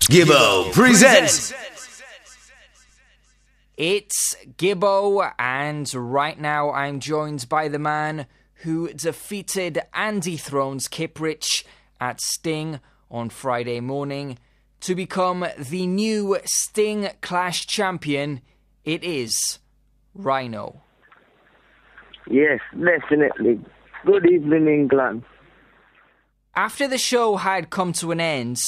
Gibbo presents. It's Gibbo, and right now I'm joined by the man who defeated and dethroned Kiprich at Sting on Friday morning to become the new Sting Clash champion. It is Ryno. Yes, definitely. Good evening, England. After the show had come to an end,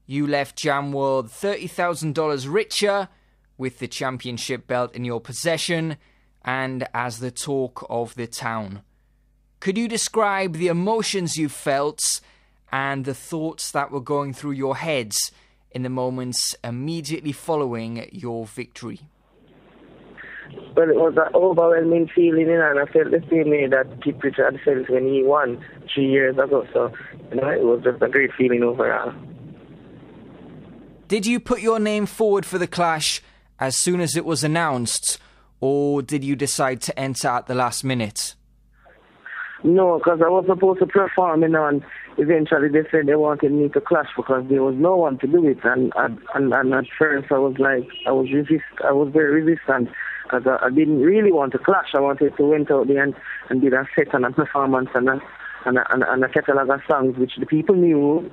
you left Jam World $30,000 richer, with the championship belt in your possession and as the talk of the town. Could you describe the emotions you felt and the thoughts that were going through your heads in the moments immediately following your victory? Well, it was an overwhelming feeling, and I felt the same way that Kiprich had felt when he won 3 years ago. So, it was just a great feeling overall. Did you put your name forward for the clash as soon as it was announced, or did you decide to enter at the last minute? No, because I was supposed to perform, and eventually they said they wanted me to clash because there was no one to do it. And at first I was very resistant because I didn't really want to clash. I wanted to went out there and did a set and a performance and a catalog of songs which the people knew.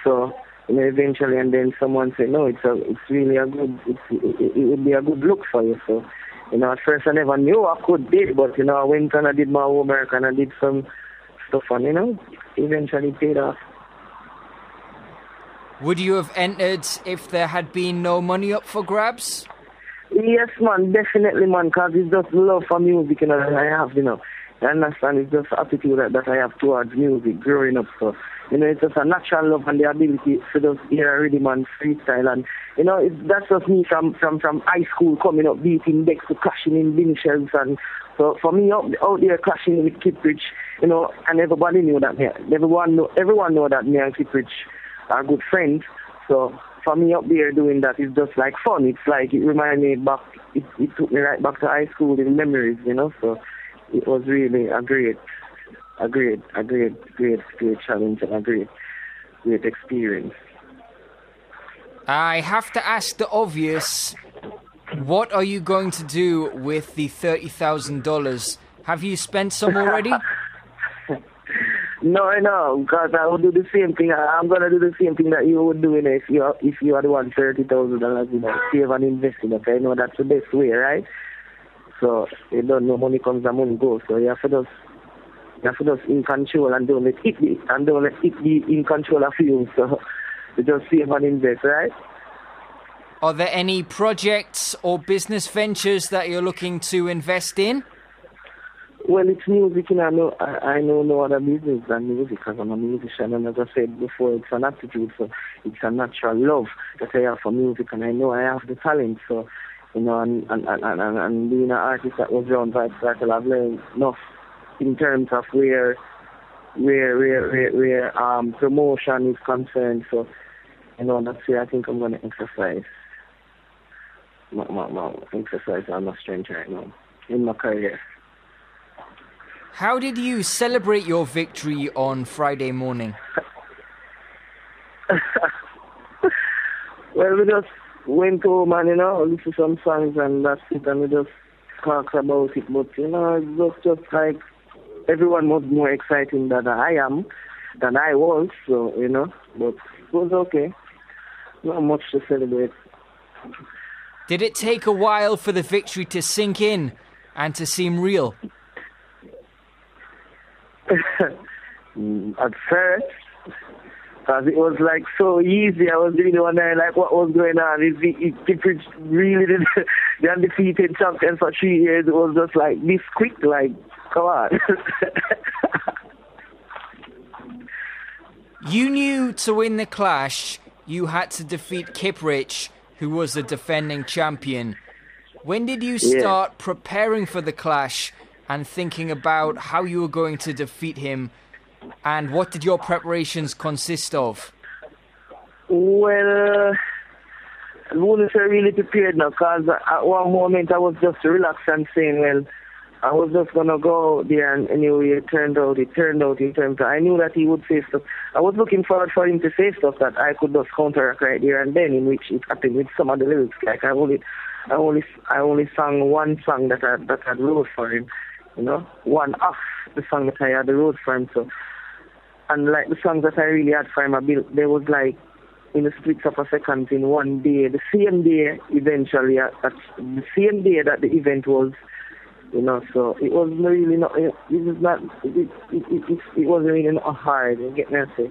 So eventually, and then someone said, no, it's really a good, it would be a good look for you. So, at first I never knew I could did, but, I went and I did my homework and I did some stuff and, eventually paid off. Would you have entered if there had been no money up for grabs? Yes, man, definitely, man, because it's just love for music, that I have, You understand? It's just attitude that I have towards music growing up, so, it's just a natural love and the ability to just hear a rhythm and freestyle. And, that's just me from high school coming up, beating decks to clashing in finishes. And so for me, out there clashing with Kiprich, and everybody knew that me. Everyone know that me and Kiprich are good friends. So for me up there doing that is just like fun. It's like, it reminded me back, it took me right back to high school in memories, So it was really a great challenge and a great experience. I have to ask the obvious. What are you going to do with the $30,000? Have you spent some already? No, because I would do the same thing. I'm going to do the same thing that you would do if you had won $30,000, save and invest in it. I know that's the best way, right? So you don't know money comes and money goes. So you have to just in control and don't let it be in control of you. So you just save and invest, right? Are there any projects or business ventures that you're looking to invest in? Well, it's music, I know no other business than music because I'm a musician, and as I said before, it's an attitude, so it's a natural love that I have for music, and I know I have the talent, so, and being an artist that was around by cycle, I've learned enough in terms of where promotion is concerned, so, that's where I think I'm going to exercise my strength right now in my career. How did you celebrate your victory on Friday morning? Well, we just went home and, listened to some songs and that's it, and we just talked about it. But, it's just like everyone was more exciting than I was, so, but it was okay. Not much to celebrate. Did it take a while for the victory to sink in and to seem real? At first, because it was like so easy. I was really wondering like what was going on. Is Kiprich really the undefeated champion for 3 years? It was just like this quick, like, come on. You knew to win the clash, you had to defeat Kiprich, who was the defending champion. When did you start preparing for the clash and thinking about how you were going to defeat him, and what did your preparations consist of? Well, I wouldn't say really prepared now, because at one moment I was just relaxed and saying, well, I was just gonna go there, and anyway, it turned out. I knew that he would say stuff. I was looking forward for him to say stuff that I could just counteract right there and then, in which it happened with some of the lyrics. Like I only sang one song that I wrote for him, you know, one off the song that I had wrote for him. So, and like the songs that I really had for him, there was like in the splits of a second in one day, the same day eventually, at the same day that the event was. You know, so it was really not. It wasn't really not hard. You get me? It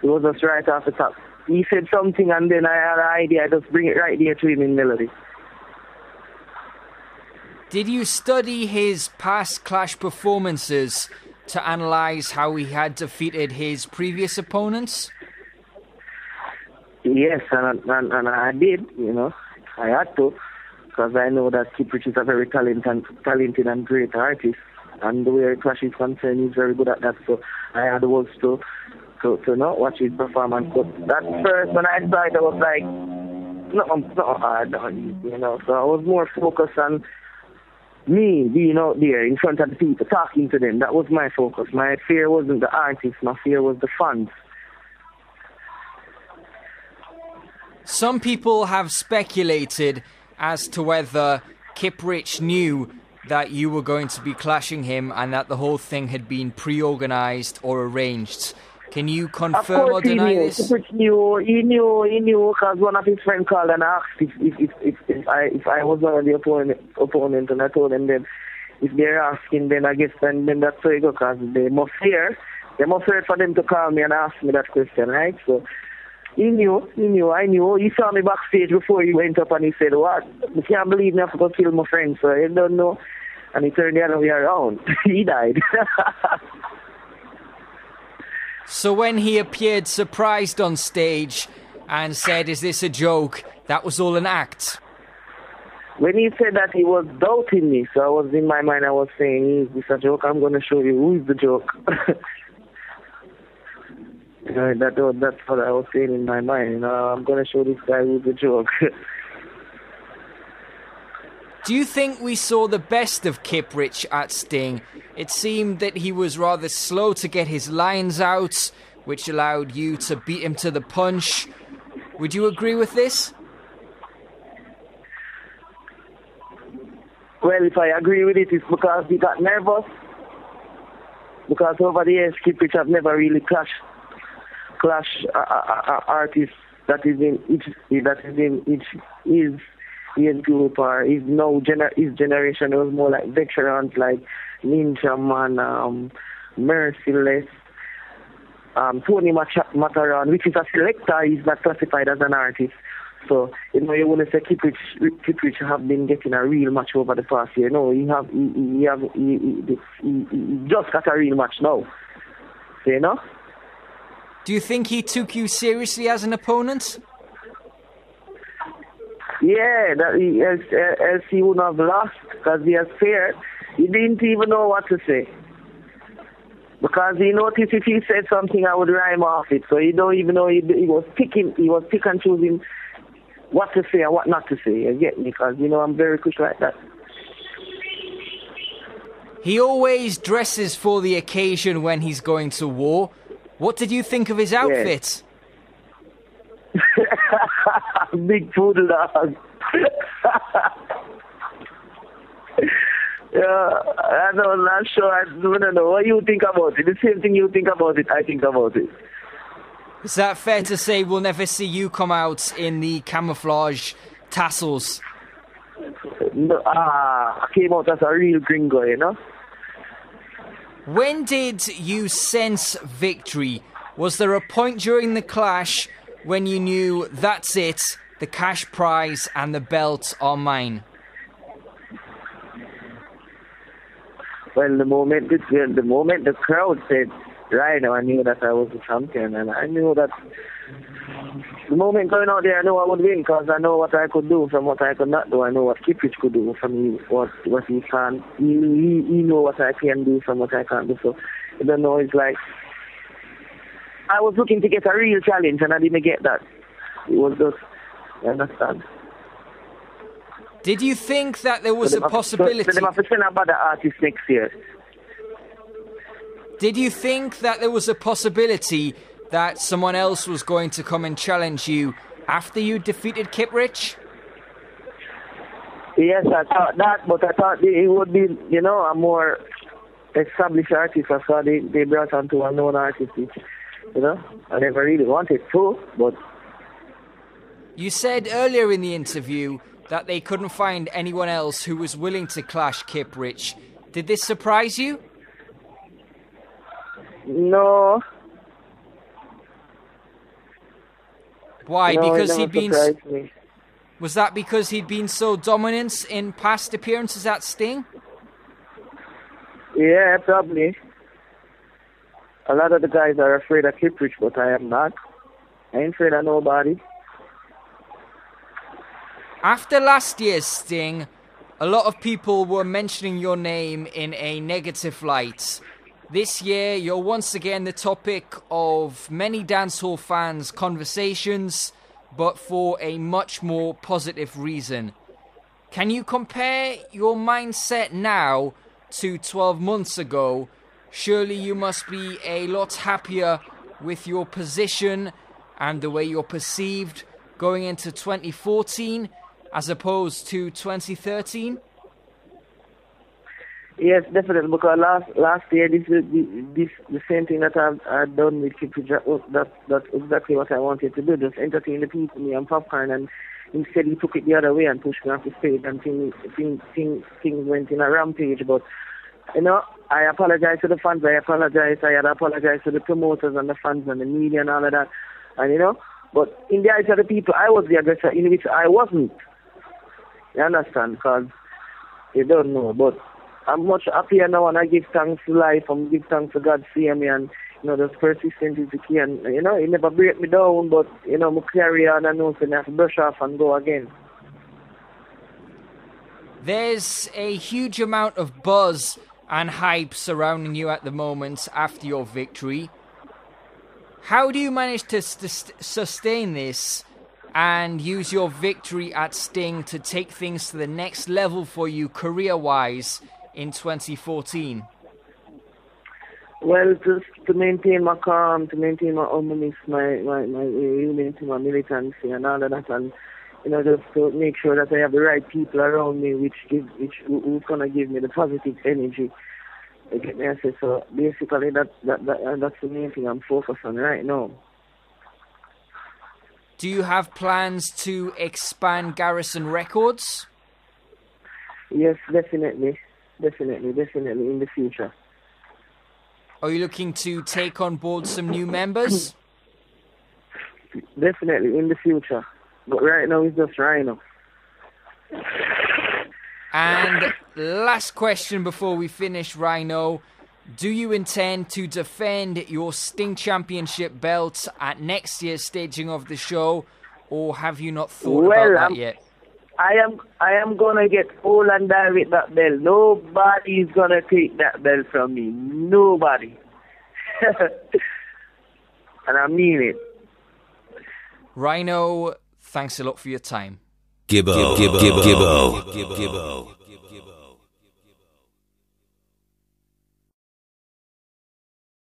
was just right off the top. He said something, and then I had an idea. I just bring it right there to him in melody. Did you study his past Clash performances to analyse how he had defeated his previous opponents? Yes, and I did. You know, I had to. Because I know that Kiprich is a very talented and great artist, and the way Clash is concerned, he's very good at that. So I had the words to not watch his performance. But that first, when I started, I was like, not hard, you know. So I was more focused on me being out there in front of the people, talking to them. That was my focus. My fear wasn't the artist. My fear was the fans. Some people have speculated as to whether Kiprich knew that you were going to be clashing him and that the whole thing had been pre-organised or arranged. Can you confirm or deny this? Kiprich knew. He knew because one of his friends called and asked if I was one of the opponent, and I told them then if they're asking, then I guess then that's how it goes, because they must hear for them to call me and ask me that question, right? So I knew. He saw me backstage before he went up and he said, "What? I can't believe me, I have to go kill my friend." So I don't know. And he turned the other way around. He died. So when he appeared surprised on stage and said, "Is this a joke?" that was all an act? When he said that, he was doubting me. So I was in my mind, I was saying, "Is this a joke? I'm going to show you who is the joke." That's what I was saying in my mind. You know, I'm going to show this guy who's the joke. Do you think we saw the best of Kiprich at Sting? It seemed that he was rather slow to get his lines out, which allowed you to beat him to the punch. Would you agree with this? Well, if I agree with it, it's because he got nervous. Because over the years, Kiprich have never really clashed artists that is in his group, or his generation. It was more like veterans like Ninja Man, Merciless, Tony Mataran, which is a selector. He's not classified as an artist. So, you know, you want to say Kiprich have been getting a real match over the past year. No, he just got a real match now. So, you know? Do you think he took you seriously as an opponent? Yeah, else he wouldn't have lost, because he has feared. He didn't even know what to say. Because he noticed if he said something, I would rhyme off it. So he don't even know, he was pick and choosing what to say and what not to say. You get me? Because, you know, I'm very quick like that. He always dresses for the occasion when he's going to war. What did you think of his outfit? Yeah. Big poodle dog. Yeah, I'm not sure. I don't know what you think about it. The same thing you think about it, I think about it. Is that fair to say we'll never see you come out in the camouflage tassels? No, I came out as a real gringo, you know? When did you sense victory? Was there a point during the clash when you knew that's it, the cash prize and the belt are mine? Well, the moment the crowd said Ryno, I knew that I was the champion, and I knew that the moment going out there, I knew I would win, because I know what I could do from what I could not do. I know what Kiprich could do from me, what he can. He know what I can do from what I can't do. So, I don't know, it's like I was looking to get a real challenge, and I didn't get that. It was just, you understand? Did you think that there was a possibility? So they have to send about the artist next year. Did you think that there was a possibility that someone else was going to come and challenge you after you defeated Kiprich? Yes, I thought that, but I thought it would be, a more established artist. I saw they brought on to a known artist, which, I never really wanted to, but... You said earlier in the interview that they couldn't find anyone else who was willing to clash Kiprich. Did this surprise you? No. Why? No, because he'd been... Me. Was that because he'd been so dominant in past appearances at Sting? Yeah, probably. A lot of the guys are afraid of Kiprich, but I am not. I ain't afraid of nobody. After last year's Sting, a lot of people were mentioning your name in a negative light. This year, you're once again the topic of many dancehall fans' conversations, but for a much more positive reason. Can you compare your mindset now to 12 months ago? Surely you must be a lot happier with your position and the way you're perceived going into 2014 as opposed to 2013? Yes, definitely. Because last year, this the same thing that I've done with Kiprich. That's exactly what I wanted to do. Just entertain the people, me and Popcorn, and instead he took it the other way and pushed me off the stage, and things went in a rampage. But I apologize to the fans. I had apologized to the promoters and the fans and the media and all of that. And but in the eyes of the people, I was the aggressor, in which I wasn't. You understand? Because you don't know, but I'm much happier now, and I give thanks to life, and give thanks to God for me, and just persistence is the key, and it never break me down, but me carry on and know, so I have to brush off and go again. There's a huge amount of buzz and hype surrounding you at the moment after your victory. How do you manage to sustain this and use your victory at Sting to take things to the next level for you career-wise in 2014? Well, just to maintain my calm, to maintain my humbleness, my humility, my militancy and all of that, and just to make sure that I have the right people around me who's gonna give me the positive energy. You get me? So basically that's the main thing I'm focused on right now. Do you have plans to expand Garrison Records? Yes, definitely in the future. Are you looking to take on board some new members? Definitely in the future, but right now it's just Ryno. And last question before we finish, Ryno. Do you intend to defend your Sting Championship belt at next year's staging of the show, or have you not thought about that yet? I am gonna get all and die with that belt. Nobody's gonna take that belt from me. Nobody. And I mean it. Ryno, thanks a lot for your time. Gibbo.